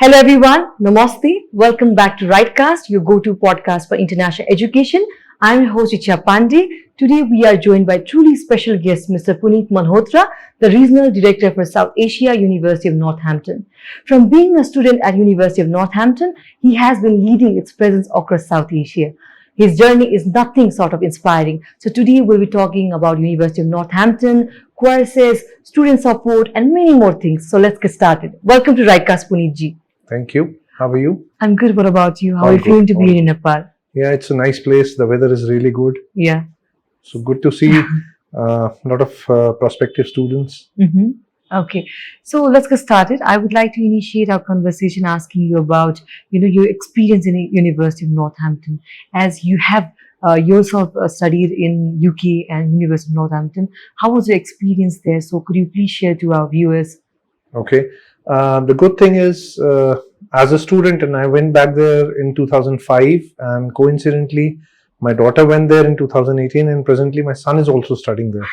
Hello everyone, Namaste. Welcome back to RightCast, your go-to podcast for international education. I'm your host Icha Pandey. Today we are joined by truly special guest Mr. Puneet Malhotra, the Regional Director for South Asia, University of Northampton. From being a student at University of Northampton, he has been leading its presence across South Asia. His journey is nothing short of inspiring. So today we'll be talking about University of Northampton, courses, student support, and many more things. So let's get started. Welcome to RightCast, Puneet ji. Thank you. How are you? I'm good. What about you? How All are you good, feeling to all be in Nepal? Yeah, it's a nice place. The weather is really good. Yeah. So good to see a lot of prospective students. Okay. So let's get started. I would like to initiate our conversation asking you about, your experience in the University of Northampton, as you have yourself studied in UK and University of Northampton. How was your experience there? So could you please share to our viewers? Okay. The good thing is, as a student, and I went back there in 2005, and coincidentally, my daughter went there in 2018, and presently my son is also studying there.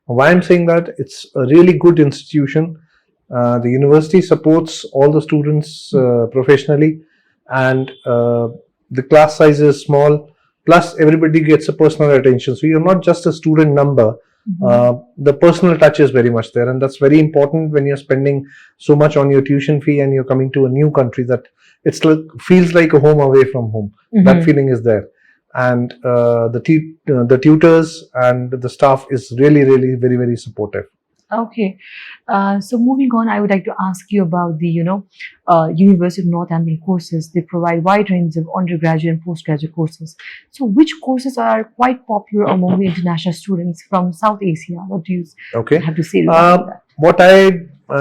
Why I'm saying that? It's a really good institution. The university supports all the students professionally, and the class size is small. Plus, everybody gets a personal attention. So you're not just a student number. The personal touch is very much there, and that's very important when you're spending so much on your tuition fee and you're coming to a new country, that it's like, feels like a home away from home. That feeling is there, and the tutors and the staff is really very, very supportive. Okay. So moving on, I would like to ask you about the, University of Northampton courses. They provide wide range of undergraduate and postgraduate courses. So which courses are quite popular among the international students from South Asia? What do you have to say about that? What I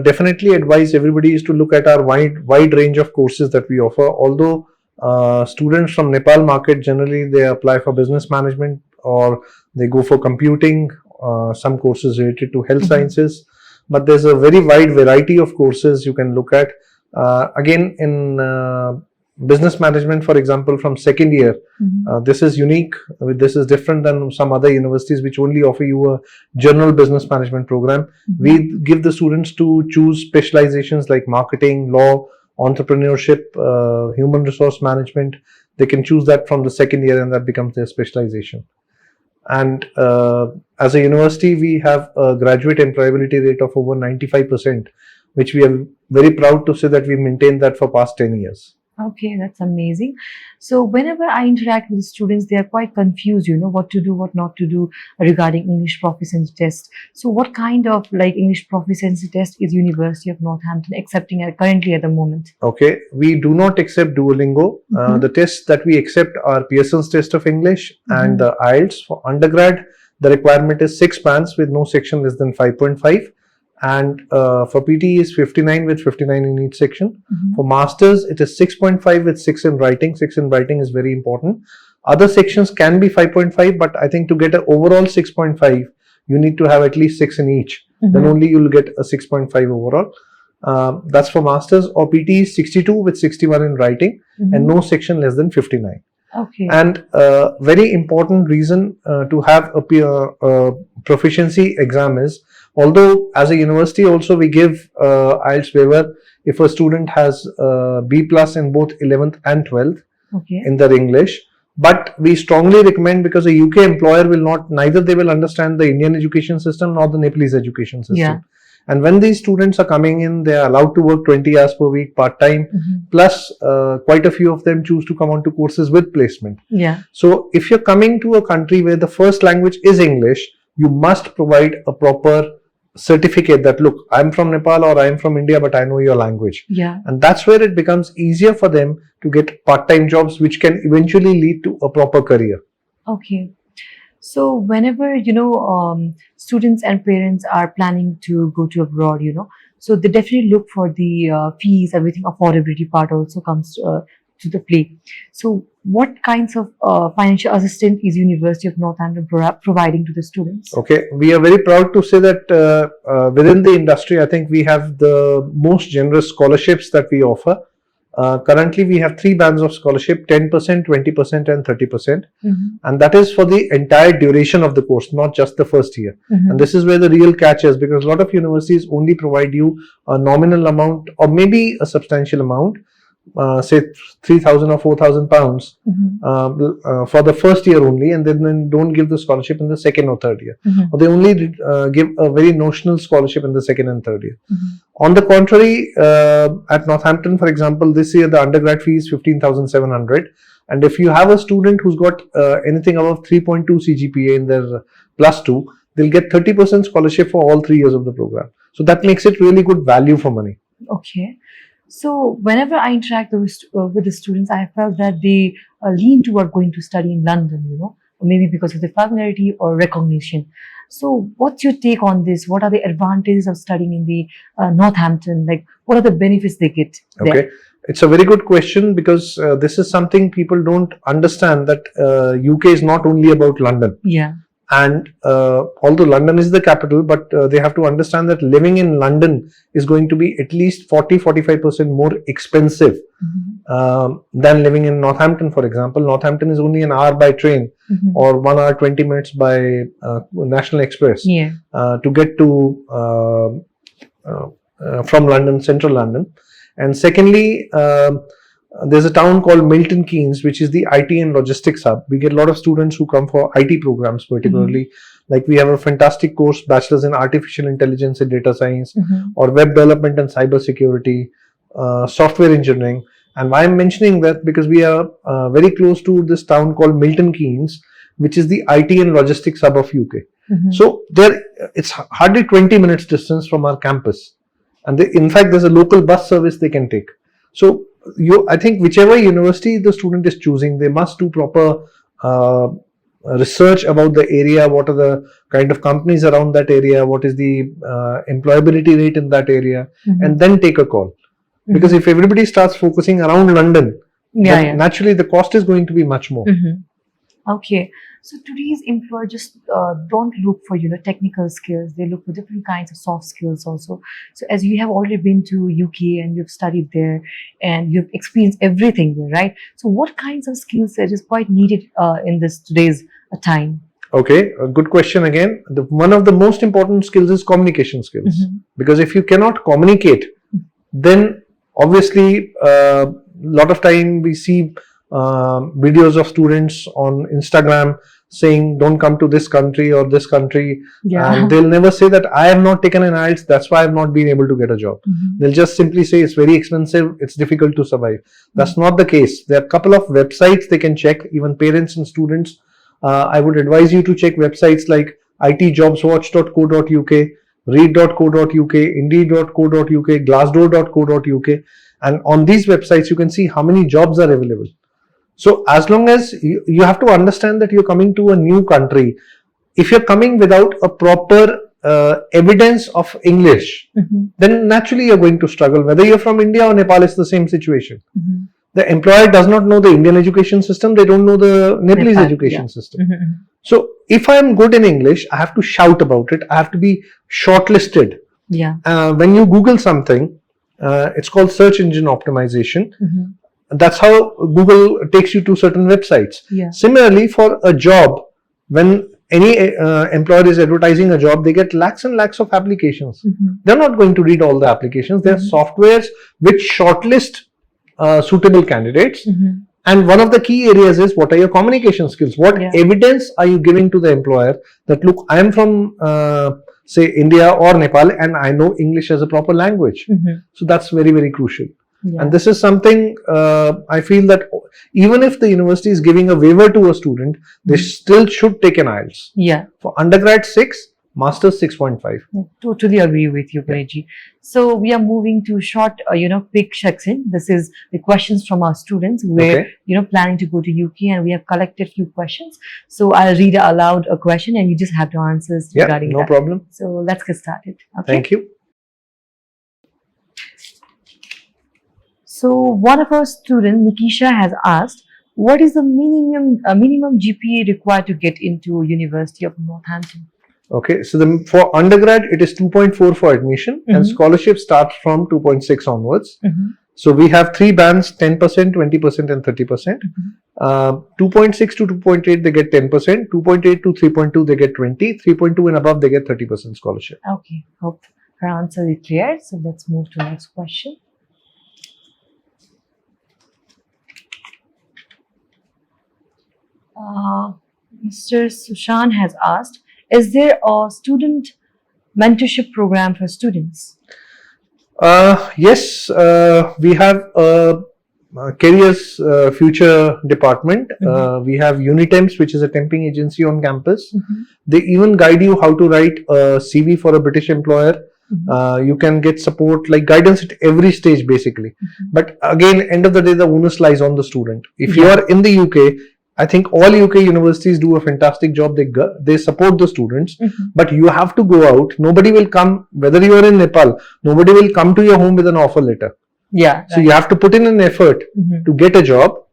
definitely advise everybody is to look at our wide range of courses that we offer. Although students from Nepal market, generally they apply for business management or they go for computing, some courses related to health sciences, but there's a very wide variety of courses you can look at. Again, in business management, for example, from second year, this is unique. This is different than some other universities which only offer you a general business management program. We give the students to choose specializations like marketing, law, entrepreneurship, human resource management. They can choose that from the second year, and that becomes their specialization. And as a university, we have a graduate employability rate of over 95%, which we are very proud to say that we maintained that for past 10 years. Okay, that's amazing. So whenever I interact with students, they are quite confused, what to do, what not to do regarding English proficiency test. So what kind of English proficiency test is University of Northampton accepting currently at the moment? Okay, we do not accept Duolingo. The tests that we accept are Pearson's test of English and the IELTS. For undergrad, the requirement is 6 bands with no section less than 5.5. And for PT is 59 with 59 in each section. For masters, it is 6.5 with 6 in writing. 6 in writing is very important. Other sections can be 5.5, but I think to get an overall 6.5, you need to have at least 6 in each. Then only you will get a 6.5 overall. That's for masters. Or PT is 62 with 61 in writing and no section less than 59. Okay. And very important reason to have a proficiency exam is, although as a university also we give IELTS waiver if a student has B plus in both 11th and 12th in their English, but we strongly recommend, because a UK employer will neither they will understand the Indian education system nor the Nepalese education system. Yeah. And when these students are coming in, they are allowed to work 20 hours per week part-time, plus quite a few of them choose to come on to courses with placement. Yeah. So if you're coming to a country where the first language is English, you must provide a proper certificate that, look, I'm from Nepal or I'm from India, but I know your language. Yeah. And that's where it becomes easier for them to get part-time jobs, which can eventually lead to a proper career. Okay. So whenever, students and parents are planning to go to abroad, so they definitely look for the fees, everything, affordability part also comes to the play. So what kinds of financial assistance is University of Northampton providing to the students? Okay, we are very proud to say that within the industry, I think we have the most generous scholarships that we offer. Currently, we have 3 bands of scholarship, 10%, 20% and 30%. And that is for the entire duration of the course, not just the first year. And this is where the real catch is, because a lot of universities only provide you a nominal amount or maybe a substantial amount. say 3,000 or 4,000 pounds for the first year only, and then don't give the scholarship in the second or third year, or they only give a very notional scholarship in the second and third year. On the contrary, at Northampton, for example, this year the undergrad fee is 15,700, and if you have a student who's got anything above 3.2 CGPA in their +2, they'll get 30% scholarship for all 3 years of the program. So that makes it really good value for money. Okay. So whenever I interact with the students, I felt that they lean toward going to study in London, or maybe because of the familiarity or recognition. So what's your take on this? What are the advantages of studying in the Northampton? Like, what are the benefits they get there? Okay. It's a very good question, because this is something people don't understand, that UK is not only about London. Yeah. And although London is the capital, but they have to understand that living in London is going to be at least 40-45% more expensive than living in Northampton, for example. Northampton is only an hour by train or 1 hour 20 minutes by National Express to get to from London, central London. And secondly, there's a town called Milton Keynes, which is the IT and logistics hub. We get a lot of students who come for IT programs, particularly. Like, we have a fantastic course, Bachelor's in Artificial Intelligence and Data Science, or Web Development and Cyber Security, Software Engineering. And why I'm mentioning that, because we are very close to this town called Milton Keynes, which is the IT and logistics hub of UK. So it's hardly 20 minutes distance from our campus. And in fact, there's a local bus service they can take. So I think whichever university the student is choosing, they must do proper research about the area. What are the kind of companies around that area? What is the employability rate in that area? And then take a call. Because if everybody starts focusing around London, then naturally the cost is going to be much more. Okay. So today's employer just don't look for, technical skills. They look for different kinds of soft skills also. So as you have already been to UK and you've studied there and you've experienced everything there, right? So what kinds of skills that is quite needed in this today's time? Okay, a good question again. One of the most important skills is communication skills. Because if you cannot communicate, then obviously a lot of time we see videos of students on Instagram saying don't come to this country or this country, and they'll never say that I have not taken an IELTS, that's why I've not been able to get a job. They'll just simply say it's very expensive, it's difficult to survive. That's not the case. There are a couple of websites they can check, even parents and students. I would advise you to check websites like itjobswatch.co.uk, read.co.uk, indeed.co.uk, glassdoor.co.uk, and on these websites you can see how many jobs are available. So as long as you have to understand that you're coming to a new country, if you're coming without a proper evidence of English, then naturally you're going to struggle. Whether you're from India or Nepal, it's the same situation. The employer does not know the Indian education system, they don't know the Nepalese education system. So if I'm good in English, I have to shout about it, I have to be shortlisted. When you Google something, it's called search engine optimization. That's how Google takes you to certain websites. Similarly, for a job, when any employer is advertising a job, they get lakhs and lakhs of applications. They're not going to read all the applications. There are softwares which shortlist suitable candidates. And one of the key areas is, what are your communication skills? What evidence are you giving to the employer that, look, I am from say India or Nepal and I know English as a proper language. So that's very, very crucial. And this is something I feel that even if the university is giving a waiver to a student, they still should take an IELTS. For undergrad 6, master's 6.5. I totally agree with you, Puneet. So we are moving to short, quick section. This is the questions from our students who are, planning to go to UK, and we have collected a few questions. So I'll read aloud a question and you just have to answer regarding that. No problem. So let's get started. Okay. Thank you. So one of our students, Nikisha, has asked, what is the minimum GPA required to get into University of Northampton? Okay, so for undergrad, it is 2.4 for admission, and scholarship starts from 2.6 onwards. So we have 3 bands, 10%, 20% and 30%. 2.6 to 2.8, they get 10%. 2.8 to 3.2, they get 20. 3.2 and above, they get 30% scholarship. Okay, hope her answer is clear. So let's move to the next question. Mr. Sushan has asked, is there a student mentorship program for students? Yes, we have a careers future department. We have Unitemps, which is a temping agency on campus. They even guide you how to write a CV for a British employer. You can get support, like guidance at every stage basically. But again, end of the day, the onus lies on the student. If you are in the UK, I think all UK universities do a fantastic job. They support the students, but you have to go out. Nobody will come, whether you are in Nepal, nobody will come to your home with an offer letter. Yeah. So you have to put in an effort to get a job,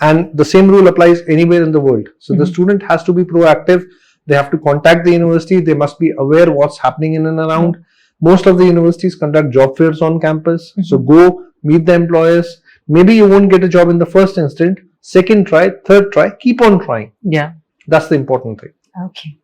and the same rule applies anywhere in the world. So the student has to be proactive. They have to contact the university. They must be aware what's happening in and around. Most of the universities conduct job fairs on campus. So go meet the employers. Maybe you won't get a job in the first instant. Second try, third try, keep on trying. Yeah. That's the important thing. Okay.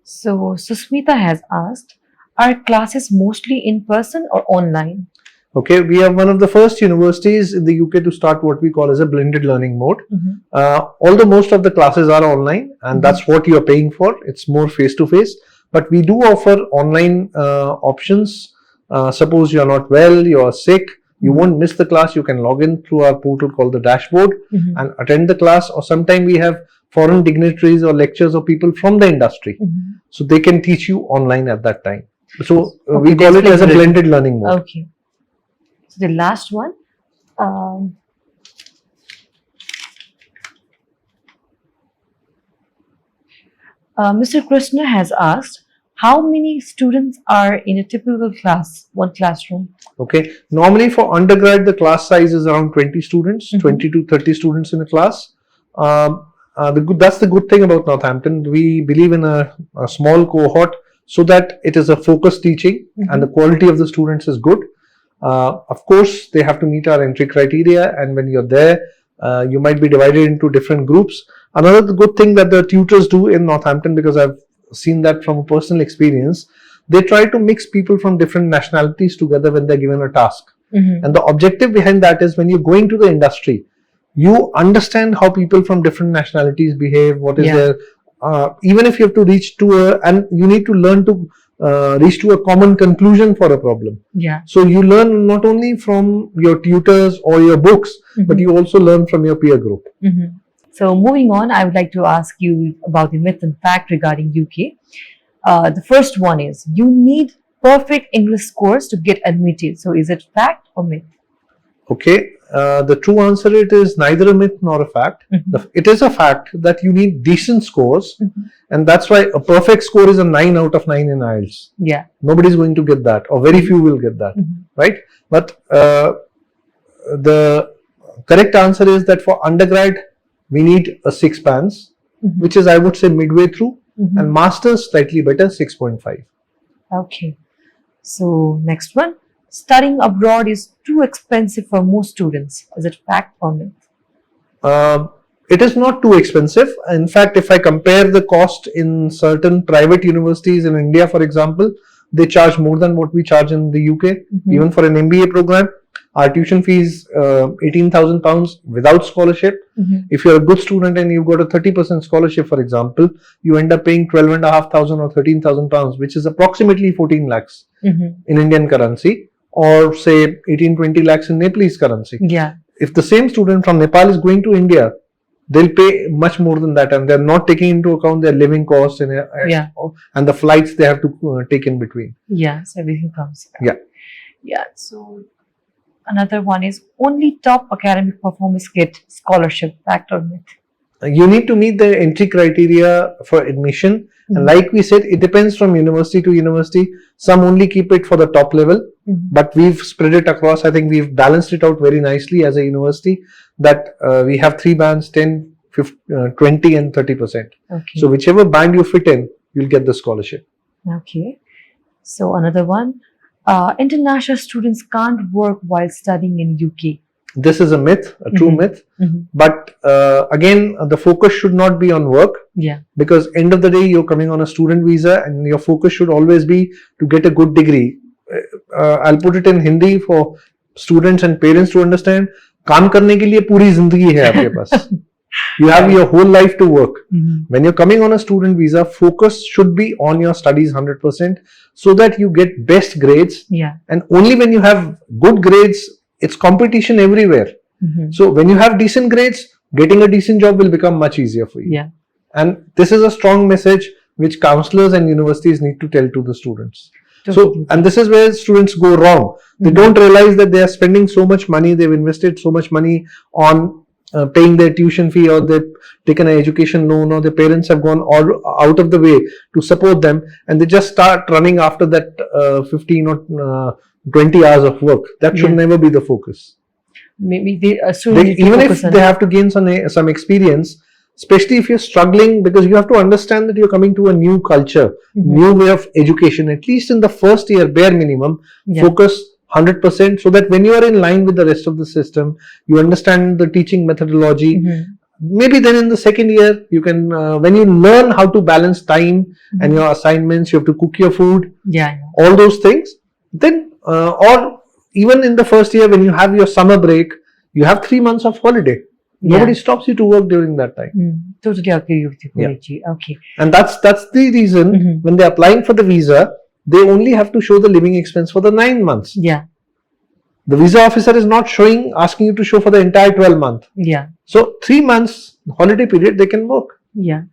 So Susmita has asked, are classes mostly in person or online? Okay, we are one of the first universities in the UK to start what we call as a blended learning mode. Although most of the classes are online, and that's what you are paying for, it's more face-to-face. But we do offer online options. Suppose you are not well, you are sick, you won't miss the class, you can log in through our portal called the dashboard and attend the class. Or sometimes we have foreign dignitaries or lectures or people from the industry. So they can teach you online at that time. So we call it as a blended learning mode. Okay. So the last one. Mr. Krishna has asked, how many students are in a typical class, one classroom? Okay, normally for undergrad, the class size is around 20 students, 20 to 30 students in a class. That's the good thing about Northampton. We believe in a small cohort so that it is a focused teaching and the quality of the students is good. Of course, they have to meet our entry criteria, and when you're there, you might be divided into different groups. Another good thing that the tutors do in Northampton, because I've seen that from a personal experience, they try to mix people from different nationalities together when they're given a task. And the objective behind that is when you're going to the industry, you understand how people from different nationalities behave, what is their, even if you have to reach to and you need to learn to reach to a common conclusion for a problem. So you learn not only from your tutors or your books, but you also learn from your peer group. So moving on, I would like to ask you about the myth and fact regarding UK. The first one is, you need perfect English scores to get admitted. So is it fact or myth? Okay, the true answer, it is neither a myth nor a fact. It is a fact that you need decent scores, and that's why a perfect score is a 9 out of 9 in IELTS. Nobody's going to get that, or very few will get that, right? But the correct answer is that for undergrad, we need a 6 bands, which is, I would say, midway through, and masters slightly better, 6.5. Okay. So next one, studying abroad is too expensive for most students. Is it fact or myth? It is not too expensive. In fact, if I compare the cost in certain private universities in India, for example, they charge more than what we charge in the UK. Even for an MBA program, our tuition fee is £18,000 without scholarship. If you're a good student and you've got a 30% scholarship, for example, you end up paying 12,500 or £13,000, which is approximately 14 lakhs in Indian currency, or say 18-20 lakhs in Nepalese currency. If the same student from Nepal is going to India, they'll pay much more than that, and they're not taking into account their living costs and the flights they have to take in between. So everything comes. So another one is, only top academic performers get scholarship, fact or myth? You need to meet the entry criteria for admission, and like we said, it depends from university to university. Some only keep it for the top level, but we've spread it across. I think we've balanced it out very nicely as a university, that we have 3 bands, 10, 15, 20 and 30%. So whichever band you fit in, you'll get the scholarship. So another one, international students can't work while studying in UK. This is a myth, a true myth. But again, the focus should not be on work. Because end of the day, you're coming on a student visa, and your focus should always be to get a good degree. I'll put it in Hindi for students and parents to understand. काम करने के लिए पूरी जिंदगी है आपके पास. You have your whole life to work. When you're coming on a student visa, focus should be on your studies 100% so that you get best grades. Yeah. And only when you have good grades, it's competition everywhere. So when you have decent grades, getting a decent job will become much easier for you. Yeah. And this is a strong message which counselors and universities need to tell to the students. So, and this is where students go wrong. They don't realize that they are spending so much money, they've invested so much money on paying their tuition fee, or they've taken an education loan, or their parents have gone all out of the way to support them, and they just start running after that 15 or 20 hours of work. That should never be the focus. Maybe they even if they have to gain some experience, especially if you're struggling, because you have to understand that you're coming to a new culture, new way of education. At least in the first year, bare minimum, focus 100%, so that when you are in line with the rest of the system, you understand the teaching methodology. Maybe then in the second year, you can, when you learn how to balance time and your assignments, you have to cook your food, all those things. Then, or even in the first year, when you have your summer break, you have 3 months of holiday. Nobody stops you to work during that time. Totally agree with you, Puneet ji. Okay. And that's the reason when they're applying for the visa, they only have to show the living expense for the 9 months. Yeah. The visa officer is not asking you to show for the entire 12 months. Yeah. So 3 months holiday period, they can work. Yeah.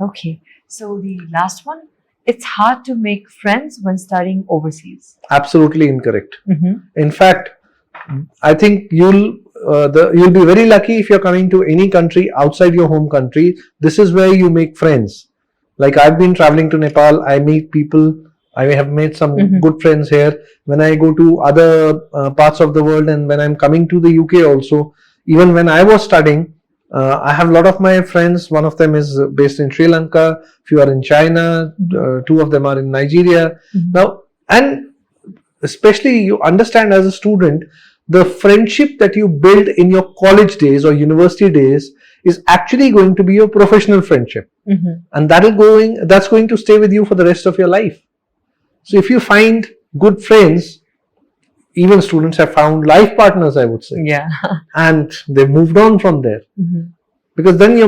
Okay. So the last one, it's hard to make friends when studying overseas. Absolutely incorrect. In fact, I think you'll be very lucky if you're coming to any country outside your home country. This is where you make friends. Like, I've been traveling to Nepal, I meet people. I have made some good friends here. When I go to other parts of the world, and when I'm coming to the UK also, even when I was studying, I have a lot of my friends. One of them is based in Sri Lanka, few are in China, 2 of them are in Nigeria. Now, and especially you understand as a student, the friendship that you build in your college days or university days is actually going to be your professional friendship. And that's going to stay with you for the rest of your life. So if you find good friends, even students have found life partners, I would say. Yeah. And they've moved on from there. Because then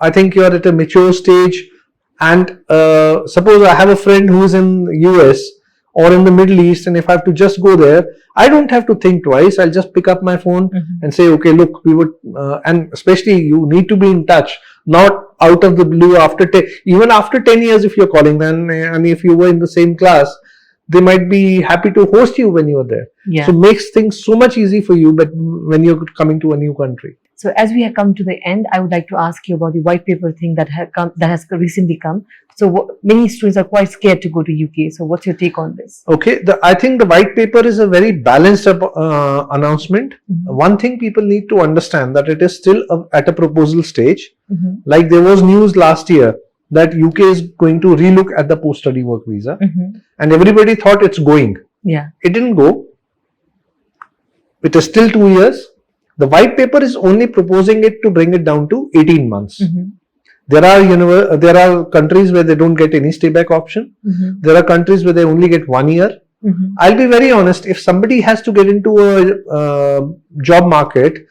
I think you're at a mature stage. And suppose I have a friend who is in US or in the Middle East, and if I have to just go there, I don't have to think twice. I'll just pick up my phone and say, okay, look, we would, and especially you need to be in touch, not out of the blue even after 10 years if you're calling them, and if you were in the same class, they might be happy to host you when you're there. So it makes things so much easy for you, but when you're coming to a new country. So as we have come to the end, I would like to ask you about the white paper thing that has recently come. So many students are quite scared to go to UK. So what's your take on this? Okay, I think the white paper is a very balanced announcement. One thing people need to understand, that it is still at a proposal stage. Like there was news last year that UK is going to relook at the post-study work visa, and everybody thought it's going. Yeah, it didn't go. It is still 2 years. The white paper is only proposing it to bring it down to 18 months. There are countries where they don't get any stay back option. There are countries where they only get 1 year. I'll be very honest, if somebody has to get into a job market,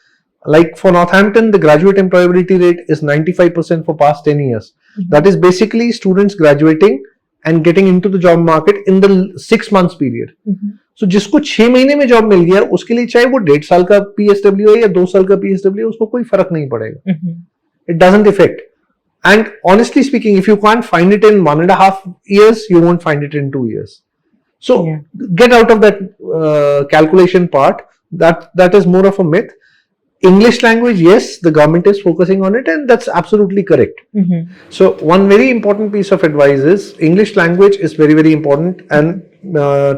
like for Northampton, the graduate employability rate is 95% for past 10 years. That is basically students graduating and getting into the job market in the 6 months period. So जिसको 6 महीने में job मिल गया, उसके लिए चाहे वो 1.5 साल का PSW है या 2 साल का PSW है, उसको कोई फर्क नहीं पड़ेगा. It doesn't affect. And honestly speaking, if you can't find it in 1.5 years, you won't find it in 2 years. So get out of that calculation part. That is more of a myth. English language, yes, the government is focusing on it, and that's absolutely correct. So one very important piece of advice is English language is very, very important. And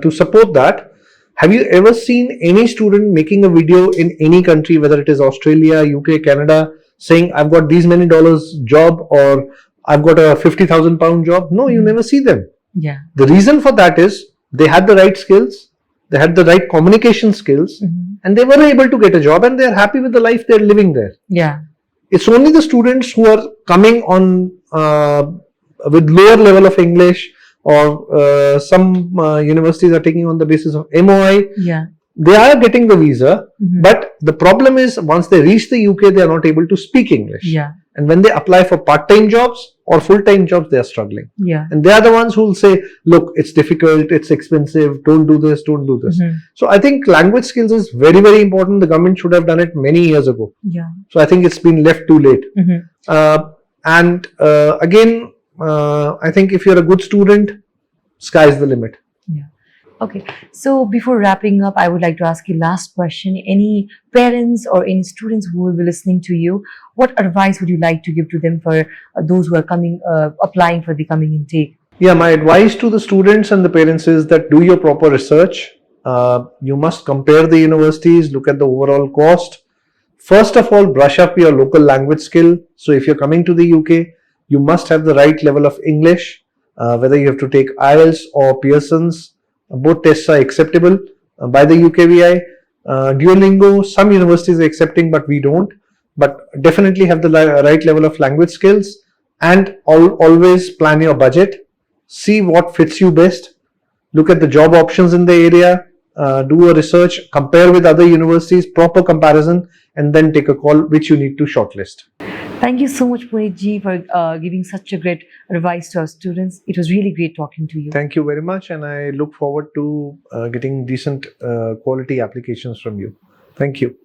to support that, have you ever seen any student making a video in any country, whether it is Australia, UK, Canada, saying I've got these many dollars job, or I've got a 50,000 pound job? No, you never see them. Yeah. The reason for that is they had the right skills, they had the right communication skills, and they were able to get a job, and they're happy with the life they're living there. Yeah. It's only the students who are coming on with lower level of English, or some universities are taking on the basis of MOI. Yeah. They are getting the visa, Mhm. but the problem is once they reach the UK, they are not able to speak English. Yeah. And when they apply for part-time jobs or full-time jobs, they are struggling. Yeah. And they are the ones who will say, look, it's difficult, it's expensive, don't do this, don't do this. Mhm. So I think language skills is very, very important. The government should have done it many years ago. Yeah. So I think it's been left too late. Mhm. Again, I think if you're a good student, sky's the limit. Okay, so before wrapping up, I would like to ask you last question. Any parents or any students who will be listening to you, what advice would you like to give to them for those who are applying for the coming intake? Yeah, my advice to the students and the parents is that do your proper research. You must compare the universities, look at the overall cost. First of all, brush up your local language skill. So if you're coming to the UK, you must have the right level of English, whether you have to take IELTS or Pearson's. Both tests are acceptable by the UKVI. Duolingo, some universities are accepting, but we don't. But definitely have the right level of language skills, and always plan your budget. See what fits you best. Look at the job options in the area. Do a research, compare with other universities, proper comparison, and then take a call which you need to shortlist. Thank you so much, Puneet ji, for giving such a great advice to our students. It was really great talking to you. Thank you very much, and I look forward to getting decent quality applications from you. Thank you.